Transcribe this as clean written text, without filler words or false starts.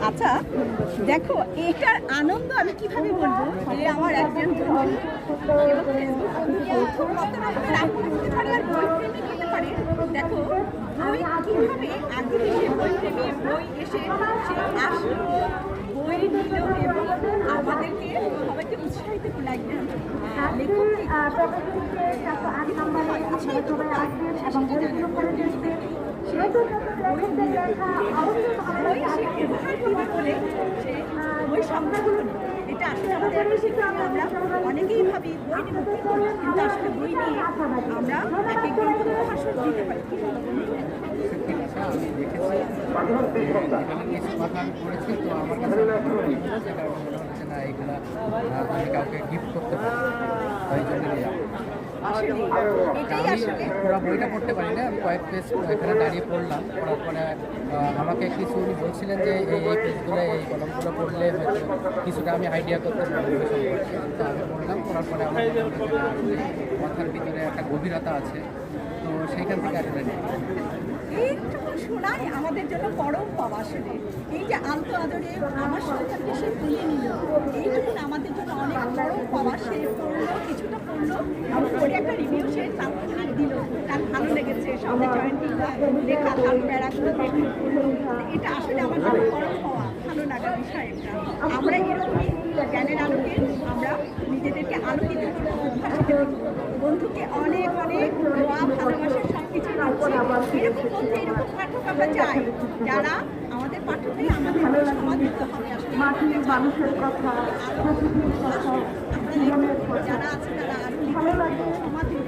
আচ্ছা দেখো এটার আনন্দ আমি কিভাবে বলবো, যে আমার একজন দেখো বই কিভাবে আগ্রহী, সে বই প্রেমী, বই এসে সে আসলো, বই নিল এবং আমাদেরকে সবাইকে উৎসাহিত লাগবেন বই সংগ্রহ করি। এটা আসলে আমাদের আমরা অনেকেই ভাবি বই নিব, কিন্তু আসলে বই নিয়ে আমরা এক একজন ভাষণ দিতে পারি। করেছি তো আমার কাছে না এগুলো আমি কাউকে গিফট করতে পারি, তাই জন্য পুরো বইটা পড়তে পারি না, আমি কয়েক পেজ এখানে দাঁড়িয়ে পড়লাম। পড়ার পরে আমাকে কিছু উনি বলছিলেন যে এই পেজগুলো এই কলমগুলো পড়লে হয়তো কিছুটা আমি আইডিয়া করতে পারবো সম্পর্কে। তো আমি পড়লাম, পড়ার পরে আমার মাথার ভিতরে একটা গভীরতা আছে, তো সেইখান থেকে আসলে এইটুকু শোনাই আমাদের জন্য পরম পাওয়া। আসলে এই যে আলতো আদরে আমার সন্তানকে সে তুলে নিল, এইটুকু আমাদের জন্য অনেক পরম পাওয়া। সে পড়লো, কিছুটা পড়লো, আমার পরে একটা রিভিউ সে তাৎক্ষণিক দিল, তার ভালো লেগেছে, সামনে জয়েন্টিং লেখা, তার প্যারাগুলো দেখলো। এটা আসলে আমার জন্য পরম পাওয়া, ভালো লাগার বিষয় একটা। আমরা এরকমই জ্ঞানের আলোকে আমরা নিজেদেরকে আলোকিত করবো, উদ্ভাসিত করবো, বন্ধুকে অনেক অনেক দোয়া, ভালোবাসা সব কিছু দিচ্ছি। এরকম বলতে এরকম পাঠক আমরা চাই, যারা আমাদের পাঠক হয়ে আমাদের সমাধিত হবে। আসলে মানুষের কথা, যারা আছে তারা আরো সমাধিত।